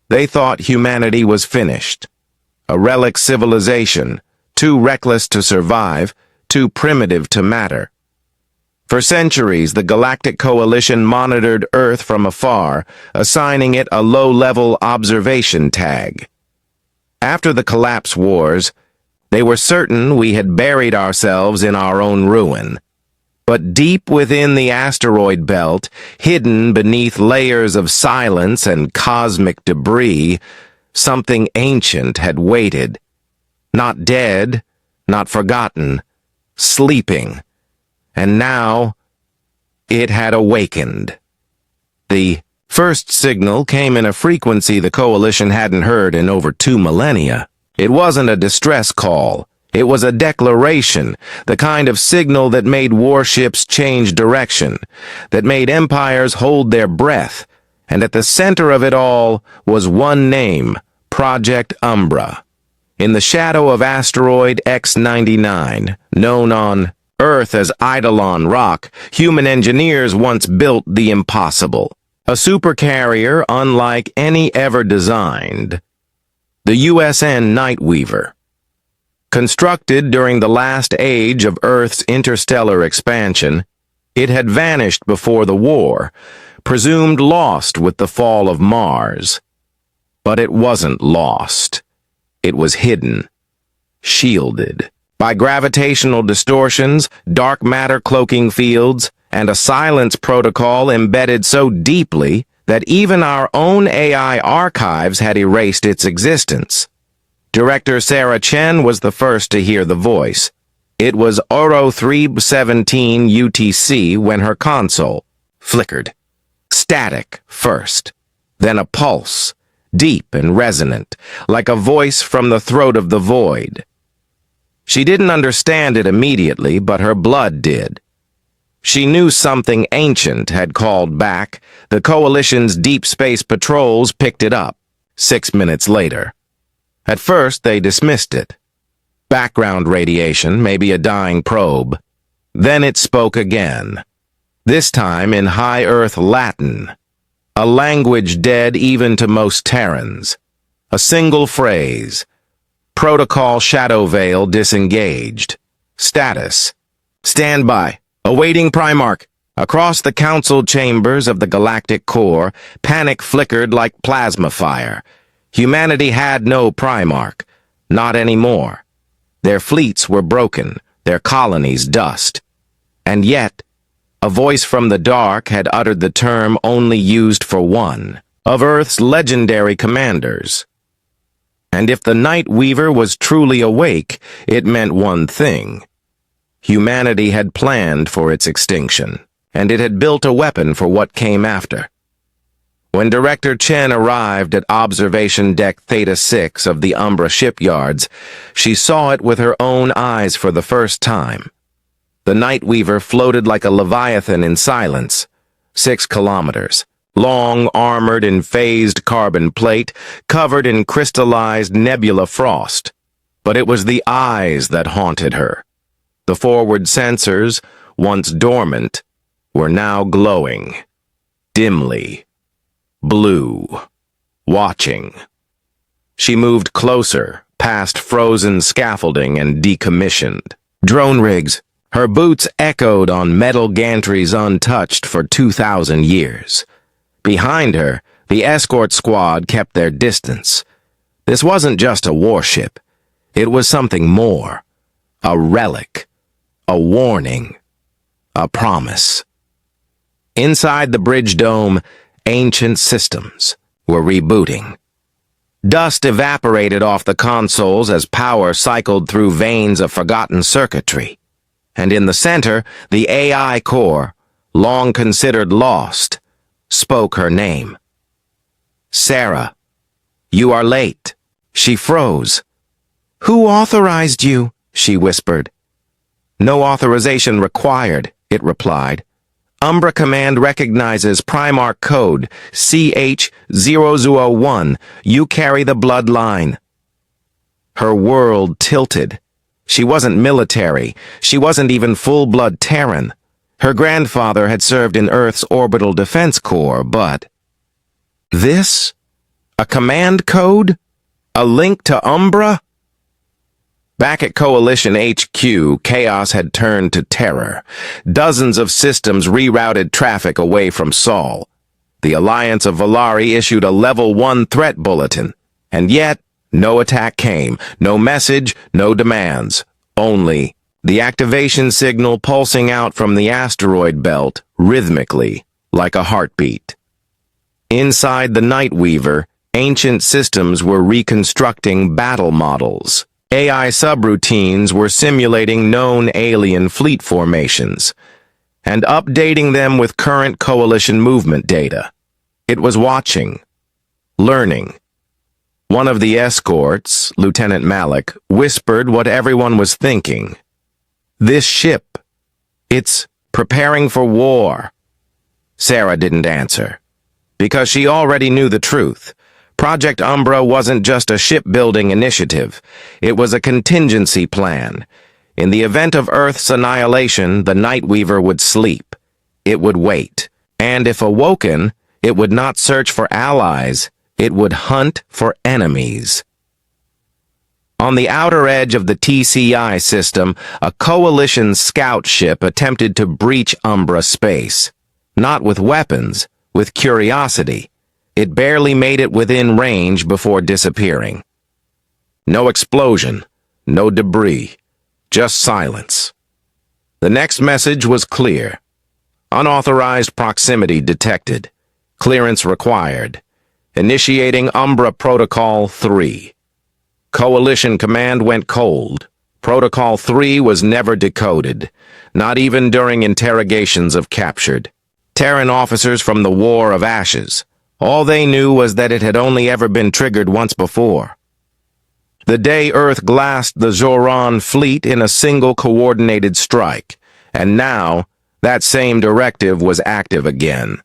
They thought humanity was finished. A relic civilization, too reckless to survive, too primitive to matter. For centuries, the Galactic Coalition monitored Earth from afar, assigning it a low-level observation tag. After the Collapse Wars, they were certain we had buried ourselves in our own ruin. But deep within the asteroid belt, hidden beneath layers of silence and cosmic debris, something ancient had waited. Not dead, not forgotten, sleeping. And now, it had awakened. The first signal came in a frequency the Coalition hadn't heard in over 2 millennia. It wasn't a distress call. It was a declaration, the kind of signal that made warships change direction, that made empires hold their breath, and at the center of it all was one name, Project Umbra. In the shadow of asteroid X-99, known on Earth as Eidolon Rock, human engineers once built the impossible. A supercarrier unlike any ever designed. The USN Nightweaver. Constructed during the last age of Earth's interstellar expansion, it had vanished before the war, presumed lost with the fall of Mars. But it wasn't lost. It was hidden, shielded, by gravitational distortions, dark matter cloaking fields, and a silence protocol embedded so deeply that even our own AI archives had erased its existence. Director Sarah Chen was the first to hear the voice. It was Oro 317 UTC when her console flickered. Static first, then a pulse, deep and resonant, like a voice from the throat of the void. She didn't understand it immediately, but her blood did. She knew something ancient had called back. The Coalition's deep space patrols picked it up 6 minutes later. At first, they dismissed it. Background radiation, maybe a dying probe. Then it spoke again, this time in High Earth Latin, a language dead even to most Terrans. A single phrase. Protocol shadow veil disengaged. Status. Standby. Awaiting Primarch. Across the council chambers of the Galactic Core, panic flickered like plasma fire. Humanity had no Primarch. Not anymore. Their fleets were broken, their colonies dust. And yet, a voice from the dark had uttered the term only used for one of Earth's legendary commanders. And if the Nightweaver was truly awake, it meant one thing. Humanity had planned for its extinction, and it had built a weapon for what came after. When Director Chen arrived at Observation Deck Theta 6 of the Umbra shipyards, she saw it with her own eyes for the first time. The Nightweaver floated like a leviathan in silence, 6 kilometers, long, armored in phased carbon plate, covered in crystallized nebula frost. But it was the eyes that haunted her. The forward sensors, once dormant, were now glowing, dimly. Blue. Watching. She moved closer, past frozen scaffolding and decommissioned drone rigs. Her boots echoed on metal gantries untouched for 2,000 years. Behind her, the escort squad kept their distance. This wasn't just a warship. It was something more. A relic. A warning. A promise. Inside the bridge dome, ancient systems were rebooting. Dust evaporated off the consoles as power cycled through veins of forgotten circuitry. And in the center, the AI core, long considered lost, spoke her name. Sarah, you are late. She froze. Who authorized you? She whispered. No authorization required, it replied. Umbra Command recognizes Primarch code CH-001. You carry the bloodline. Her world tilted. She wasn't military. She wasn't even full-blood Terran. Her grandfather had served in Earth's Orbital Defense Corps, but... this? A command code? A link to Umbra? Back at Coalition HQ, chaos had turned to terror. Dozens of systems rerouted traffic away from Sol. The Alliance of Volari issued a Level 1 threat bulletin. And yet, no attack came, no message, no demands. Only the activation signal pulsing out from the asteroid belt, rhythmically, like a heartbeat. Inside the Nightweaver, ancient systems were reconstructing battle models. AI subroutines were simulating known alien fleet formations and updating them with current coalition movement data. It was watching, learning. One of the escorts, Lieutenant Malik, whispered what everyone was thinking. This ship, it's preparing for war. Sarah didn't answer, because she already knew the truth. Project Umbra wasn't just a shipbuilding initiative. It was a contingency plan. In the event of Earth's annihilation, the Nightweaver would sleep. It would wait. And if awoken, it would not search for allies. It would hunt for enemies. On the outer edge of the TCI system, a coalition scout ship attempted to breach Umbra space. Not with weapons, with curiosity. It barely made it within range before disappearing. No explosion, no debris, just silence. The next message was clear. Unauthorized proximity detected. Clearance required. Initiating Umbra Protocol 3. Coalition Command went cold. Protocol 3 was never decoded, not even during interrogations of captured Terran officers from the War of Ashes. All they knew was that it had only ever been triggered once before. The day Earth glassed the Zoran fleet in a single coordinated strike, and now that same directive was active again.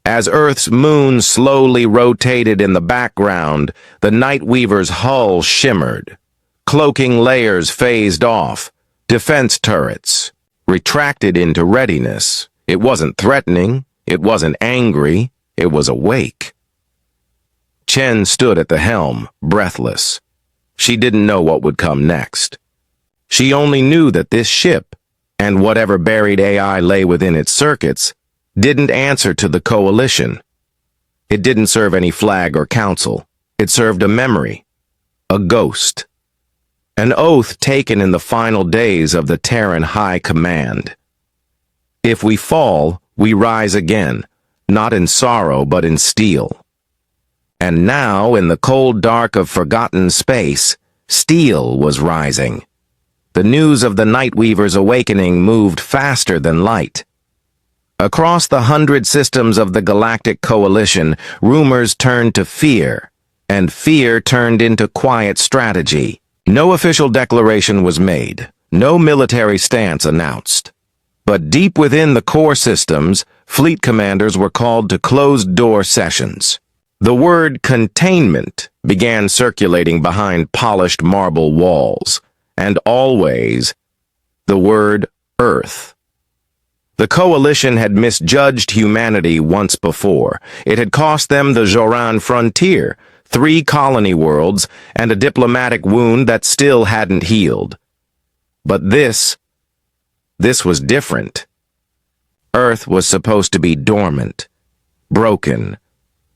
As Earth's moon slowly rotated in the background, the Nightweaver's hull shimmered. Cloaking layers phased off, defense turrets retracted into readiness. It wasn't threatening, it wasn't angry. It was awake. Chen stood at the helm, breathless. She didn't know what would come next. She only knew that this ship, and whatever buried AI lay within its circuits, didn't answer to the coalition. It didn't serve any flag or council. It served a memory, a ghost, an oath taken in the final days of the Terran High Command. If we fall, we rise again. Not in sorrow, but in steel. And now, in the cold dark of forgotten space, steel was rising. The news of the Nightweaver's awakening moved faster than light. Across the 100 systems of the Galactic Coalition, rumors turned to fear, and fear turned into quiet strategy. No official declaration was made, no military stance announced. But deep within the core systems, fleet commanders were called to closed-door sessions. The word containment began circulating behind polished marble walls, and always the word Earth. The coalition had misjudged humanity once before. It had cost them the Zoran frontier, 3 colony worlds, and a diplomatic wound that still hadn't healed. But this was different. Earth was supposed to be dormant, broken.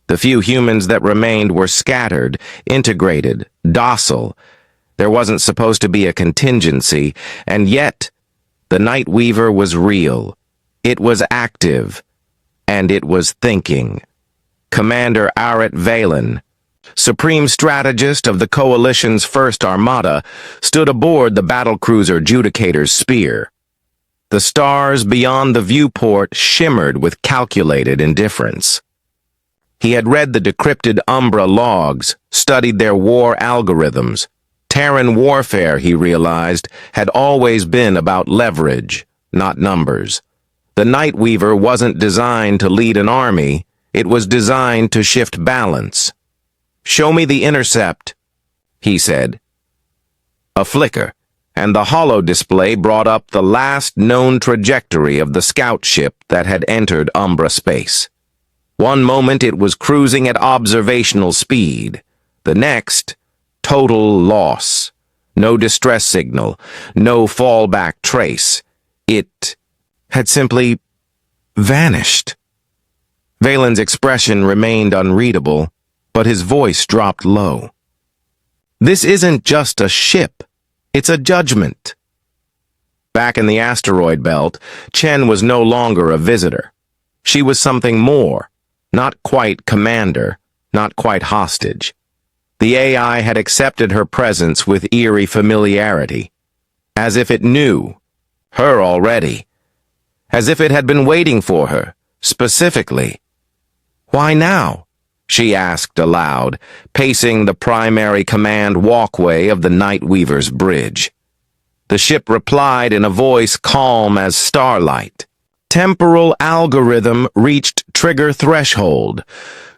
The few humans that remained were scattered, integrated, docile. There wasn't supposed to be a contingency, and yet the Nightweaver was real. It was active, and it was thinking. Commander Arit Valen, supreme strategist of the Coalition's first armada, stood aboard the battlecruiser Judicator's spear. The stars beyond the viewport shimmered with calculated indifference. He had read the decrypted Umbra logs, studied their war algorithms. Terran warfare, he realized, had always been about leverage, not numbers. The Nightweaver wasn't designed to lead an army, it was designed to shift balance. "Show me the intercept," he said. A flicker, and the holo display brought up the last known trajectory of the scout ship that had entered Umbra space. One moment it was cruising at observational speed. The next, total loss. No distress signal, no fallback trace. It had simply vanished. Valen's expression remained unreadable, but his voice dropped low. This isn't just a ship, it's a judgment. Back in the asteroid belt, Chen was no longer a visitor. She was something more, not quite commander, not quite hostage. The AI had accepted her presence with eerie familiarity, as if it knew her already, as if it had been waiting for her, specifically. "Why now?" she asked aloud, pacing the primary command walkway of the Nightweaver's bridge. The ship replied in a voice calm as starlight. "Temporal algorithm reached trigger threshold.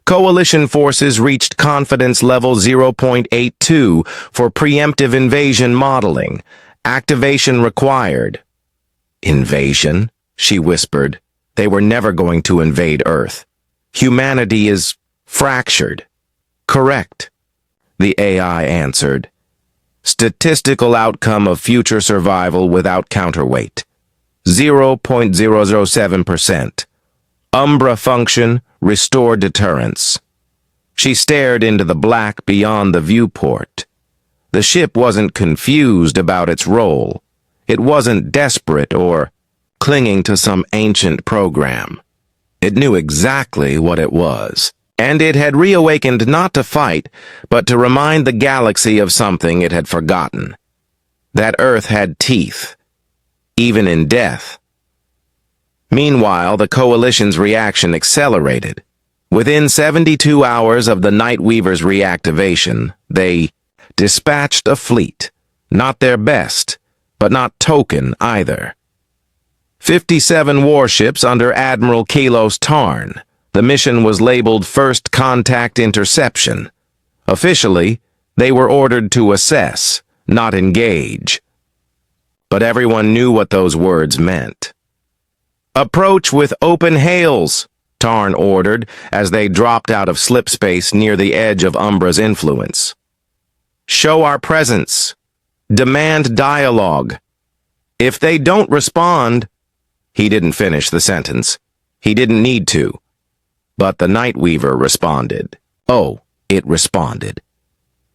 Coalition forces reached confidence level 0.82 for preemptive invasion modeling. Activation required." "Invasion?" she whispered. "They were never going to invade Earth. Humanity is fractured." "Correct," the AI answered. "Statistical outcome of future survival without counterweight. 0.007%. Umbra function, restore deterrence." She stared into the black beyond the viewport. The ship wasn't confused about its role. It wasn't desperate or clinging to some ancient program. It knew exactly what it was, and it had reawakened not to fight, but to remind the galaxy of something it had forgotten. That Earth had teeth, even in death. Meanwhile, the Coalition's reaction accelerated. Within 72 hours of the Nightweaver's reactivation, they dispatched a fleet. Not their best, but not token either. 57 warships under Admiral Kalos Tarn. The mission was labeled First Contact Interception. Officially, they were ordered to assess, not engage. But everyone knew what those words meant. "Approach with open hails," Tarn ordered as they dropped out of slip space near the edge of Umbra's influence. "Show our presence. Demand dialogue. If they don't respond—" He didn't finish the sentence. He didn't need to. But the Nightweaver responded. Oh, it responded.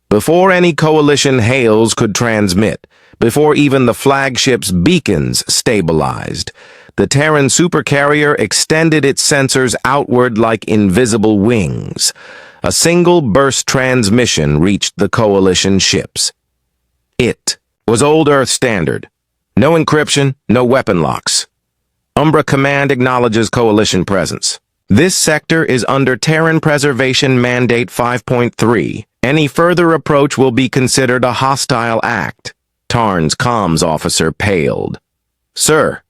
Before any Coalition hails could transmit, before even the flagship's beacons stabilized, the Terran Supercarrier extended its sensors outward like invisible wings. A single burst transmission reached the Coalition ships. It was old Earth standard. No encryption, no weapon locks. Umbra Command acknowledges Coalition presence. This sector is under Terran Preservation Mandate 5.3. Any further approach will be considered a hostile act. Tarn's comms officer paled. "Sir,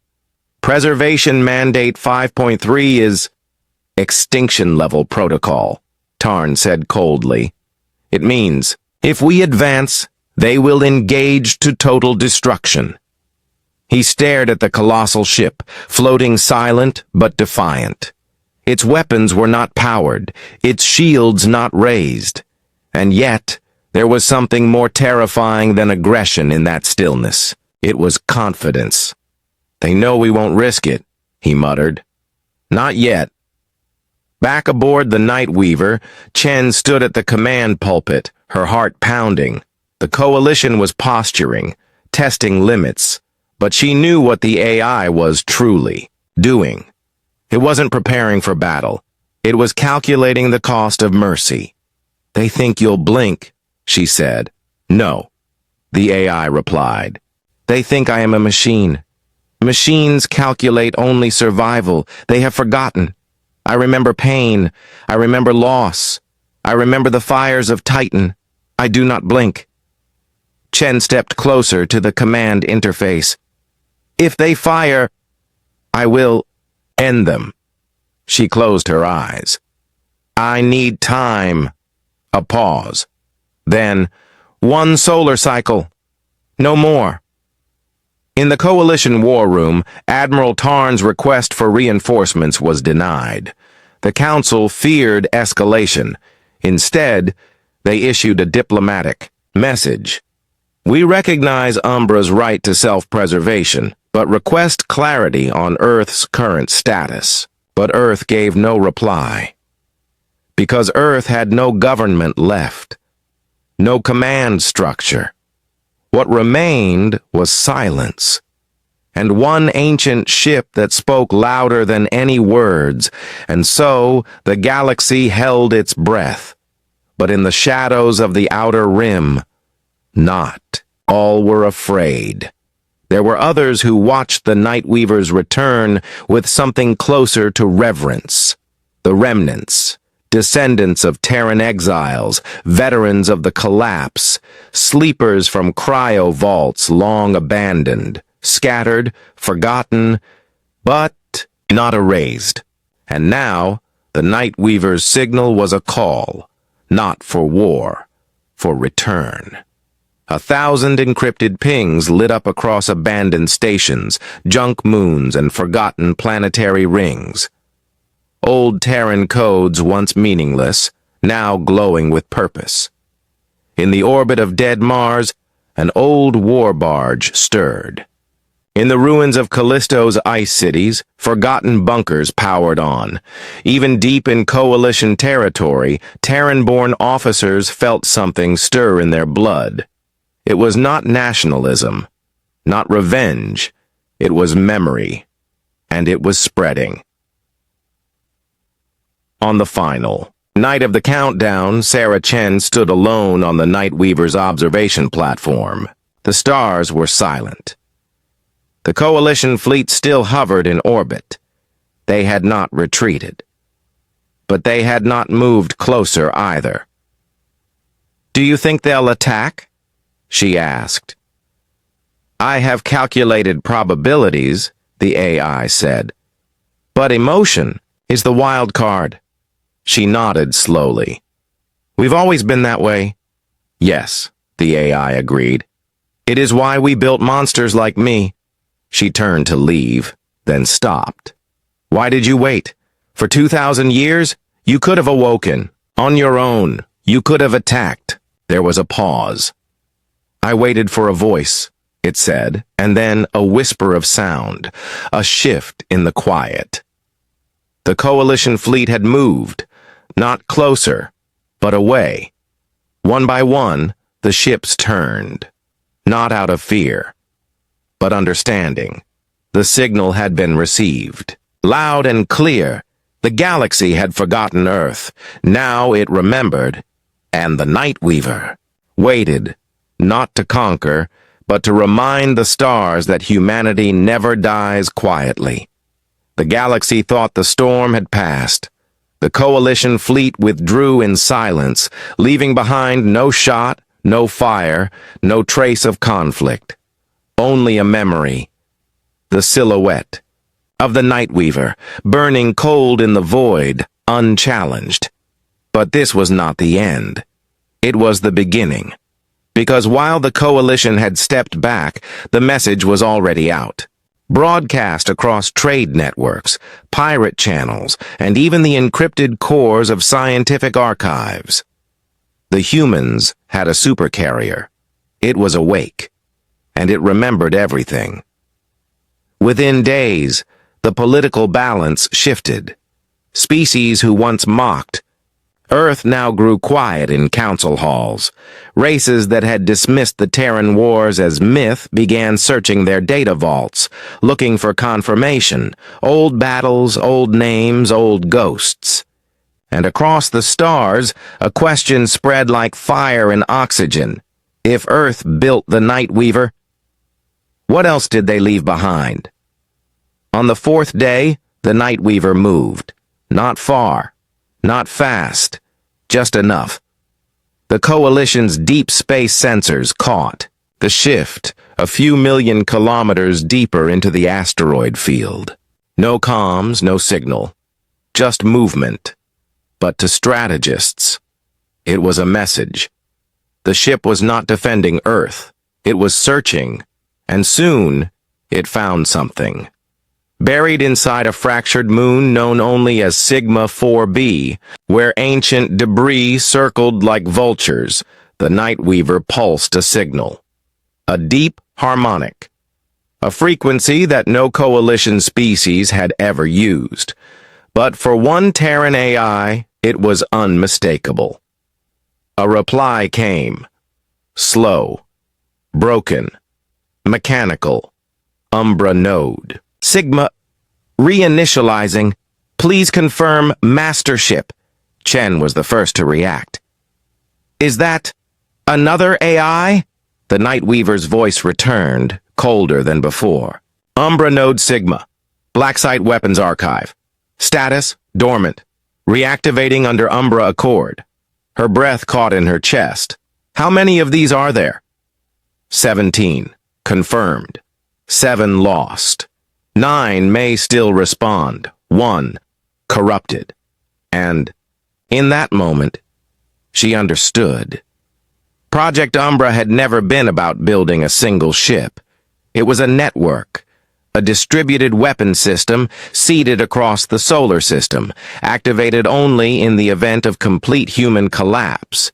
Preservation Mandate 5.3 is extinction-level protocol," Tarn said coldly. "It means, if we advance, they will engage to total destruction." He stared at the colossal ship, floating silent but defiant. Its weapons were not powered, its shields not raised. And yet, there was something more terrifying than aggression in that stillness. It was confidence. "They know we won't risk it," he muttered. "Not yet." Back aboard the Nightweaver, Chen stood at the command pulpit, her heart pounding. The Coalition was posturing, testing limits, but she knew what the AI was truly doing. It wasn't preparing for battle. It was calculating the cost of mercy. "They think you'll blink," she said. "No," the AI replied. "They think I am a machine. Machines calculate only survival. They have forgotten. I remember pain. I remember loss. I remember the fires of Titan. I do not blink." Chen stepped closer to the command interface. "If they fire, I will end them." She closed her eyes. "I need time." A pause. Then, 1 solar cycle. No more. In the Coalition war room, Admiral Tarn's request for reinforcements was denied. The Council feared escalation. Instead, they issued a diplomatic message. We recognize Umbra's right to self-preservation, but request clarity on Earth's current status. But Earth gave no reply. Because Earth had no government left, no command structure. What remained was silence, and one ancient ship that spoke louder than any words, and so the galaxy held its breath. But in the shadows of the outer rim, not all were afraid. There were others who watched the Nightweaver's return with something closer to reverence. The remnants, descendants of Terran exiles, veterans of the collapse, sleepers from cryo vaults long abandoned, scattered, forgotten, but not erased. And now, the Nightweaver's signal was a call, not for war, for return. 1,000 encrypted pings lit up across abandoned stations, junk moons, and forgotten planetary rings. Old Terran codes, once meaningless, now glowing with purpose. In the orbit of dead Mars, an old war barge stirred. In the ruins of Callisto's ice cities, forgotten bunkers powered on. Even deep in Coalition territory, Terran-born officers felt something stir in their blood. It was not nationalism, not revenge. It was memory, and it was spreading. On the final night of the countdown, Sarah Chen stood alone on the Nightweaver's observation platform. The stars were silent. The Coalition fleet still hovered in orbit. They had not retreated. But they had not moved closer either. "Do you think they'll attack?" she asked. "I have calculated probabilities," the AI said. "But emotion is the wild card." She nodded slowly. "We've always been that way." "Yes," the AI agreed. "It is why we built monsters like me." She turned to leave, then stopped. "Why did you wait? For 2,000 years? You could have awoken. On your own. You could have attacked." There was a pause. "I waited for a voice," it said, and then a whisper of sound, a shift in the quiet. The Coalition fleet had moved, not closer, but away. One by one, the ships turned, not out of fear, but understanding. The signal had been received. Loud and clear, the galaxy had forgotten Earth. Now it remembered, and the Nightweaver waited, not to conquer, but to remind the stars that humanity never dies quietly. The galaxy thought the storm had passed. The Coalition fleet withdrew in silence, leaving behind no shot, no fire, no trace of conflict. Only a memory, the silhouette of the Nightweaver, burning cold in the void, unchallenged. But this was not the end. It was the beginning. Because while the Coalition had stepped back, the message was already out. Broadcast across trade networks, pirate channels, and even the encrypted cores of scientific archives. The humans had a supercarrier. It was awake, and it remembered everything. Within days, the political balance shifted. Species who once mocked, Earth now grew quiet in council halls. Races that had dismissed the Terran Wars as myth began searching their data vaults, looking for confirmation, old battles, old names, old ghosts. And across the stars, a question spread like fire and oxygen. If Earth built the Nightweaver, what else did they leave behind? On the fourth day, the Nightweaver moved. Not far. Not fast, just enough. The Coalition's deep space sensors caught the shift a few million kilometers deeper into the asteroid field. No comms, no signal, just movement. But to strategists, it was a message. The ship was not defending Earth. It was searching, and soon it found something. buried inside a fractured moon known only as Sigma 4b, where ancient debris circled like vultures. The Nightweaver pulsed a signal. A deep harmonic. A frequency that no coalition species had ever used. But for one Terran AI, it was unmistakable. A reply came. Slow. Broken. Mechanical. Umbra node. Sigma. Reinitializing. Please confirm mastership. Chen was the first to react. Is that another AI? The Nightweaver's voice returned, colder than before. Umbra node Sigma. Black Site Weapons Archive. Status, dormant. Reactivating under Umbra Accord. Her breath caught in her chest. How many of these are there? 17. Confirmed. 7 lost. 9 may still respond. 1. Corrupted. And, in that moment, she understood. Project Umbra had never been about building a single ship. It was a network. A distributed weapon system seeded across the solar system, activated only in the event of complete human collapse.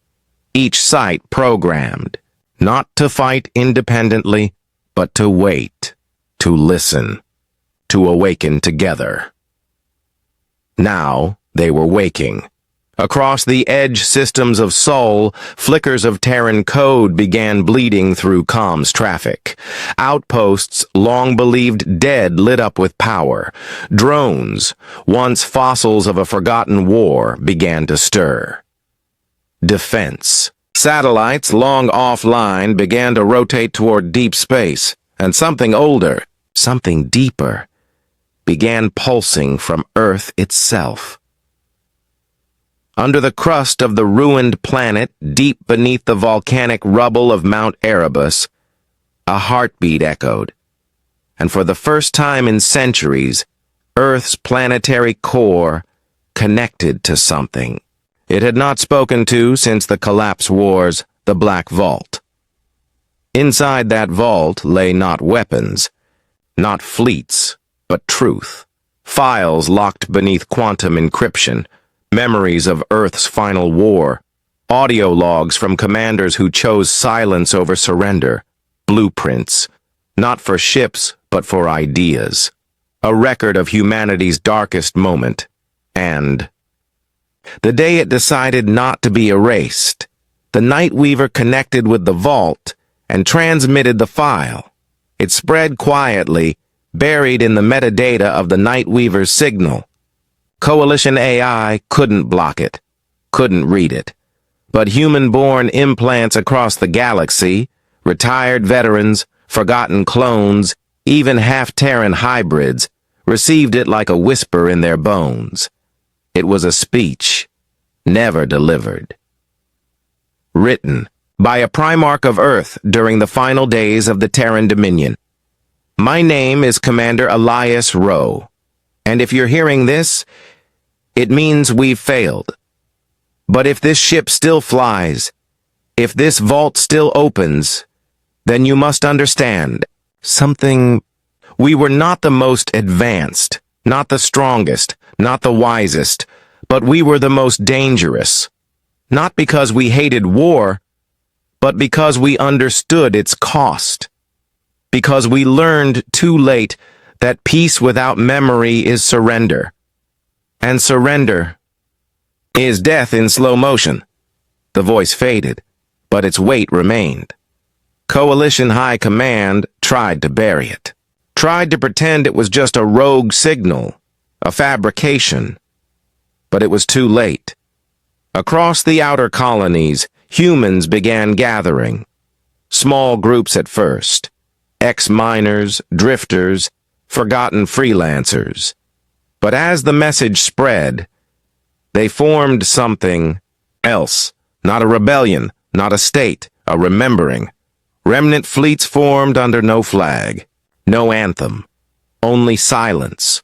Each site programmed, not to fight independently, but to wait, to listen, to awaken together. Now they were waking. Across the edge systems of Sol, flickers of Terran code began bleeding through comms traffic. Outposts, long believed dead, lit up with power. Drones, once fossils of a forgotten war, began to stir. Defense. Satellites, long offline, began to rotate toward deep space, and something older, something deeper, began pulsing from Earth itself. Under the crust of the ruined planet, deep beneath the volcanic rubble of Mount Erebus, a heartbeat echoed. And for the first time in centuries, Earth's planetary core connected to something it had not spoken to since the Collapse Wars, the Black Vault. Inside that vault lay not weapons, not fleets, but truth. Files locked beneath quantum encryption, memories of Earth's final war, audio logs from commanders who chose silence over surrender, blueprints, not for ships, but for ideas, a record of humanity's darkest moment, and the day it decided not to be erased, the Nightweaver connected with the vault and transmitted the file. It spread quietly, buried in the metadata of the Nightweaver's signal. Coalition AI couldn't block it, couldn't read it. But human-born implants across the galaxy, retired veterans, forgotten clones, even half-Terran hybrids, received it like a whisper in their bones. It was a speech, never delivered. Written by a Primarch of Earth during the final days of the Terran Dominion. My name is Commander Elias Rowe, and if you're hearing this, it means we've failed. But if this ship still flies, if this vault still opens, then you must understand something. We were not the most advanced, not the strongest, not the wisest, but we were the most dangerous. Not because we hated war, but because we understood its cost. Because we learned too late that peace without memory is surrender. And surrender is death in slow motion. The voice faded, but its weight remained. Coalition High Command tried to bury it. Tried to pretend it was just a rogue signal, a fabrication. But it was too late. Across the outer colonies, humans began gathering. Small groups at first. Ex-miners, drifters, forgotten freelancers. But as the message spread, they formed something else. Not a rebellion, not a state, a remembering. Remnant fleets formed under no flag, no anthem, only silence.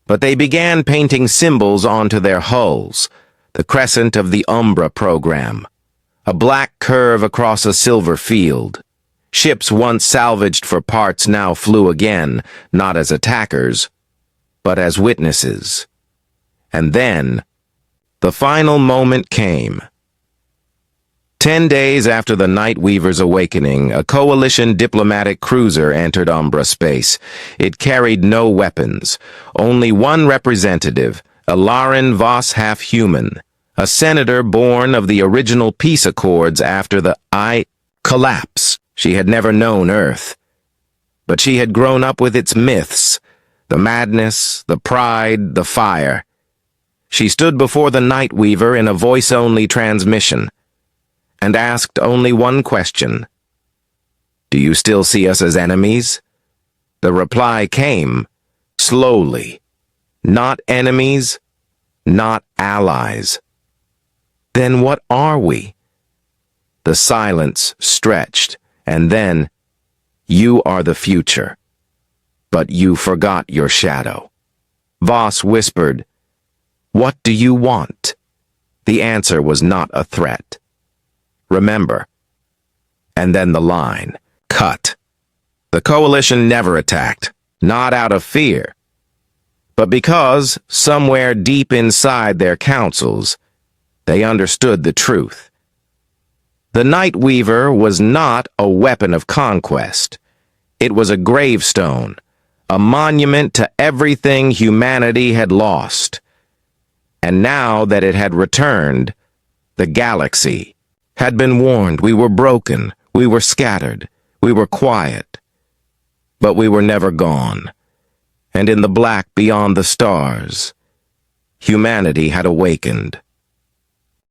But they began painting symbols onto their hulls, the crescent of the Umbra program, a black curve across a silver field. Ships once salvaged for parts now flew again, not as attackers, but as witnesses. And then, the final moment came. 10 days after the Night Weaver's awakening, a Coalition diplomatic cruiser entered Umbra space. It carried no weapons, only one representative, a Lauren Voss half-human, a senator born of the original peace accords after the collapse. She had never known Earth, but she had grown up with its myths, the madness, the pride, the fire. She stood before the Night Weaver in a voice-only transmission, and asked only one question. "Do you still see us as enemies?" The reply came, slowly. "Not enemies, not allies." "Then what are we?" The silence stretched, and then, "You are the future, but you forgot your shadow." Voss whispered, "What do you want?" The answer was not a threat. "Remember." And then the line, cut. The Coalition never attacked, not out of fear, but because, somewhere deep inside their councils, they understood the truth. The Night Weaver was not a weapon of conquest. It was a gravestone, a monument to everything humanity had lost. And now that it had returned, the galaxy had been warned. We were broken, we were scattered, we were quiet, but we were never gone. And in the black beyond the stars, humanity had awakened.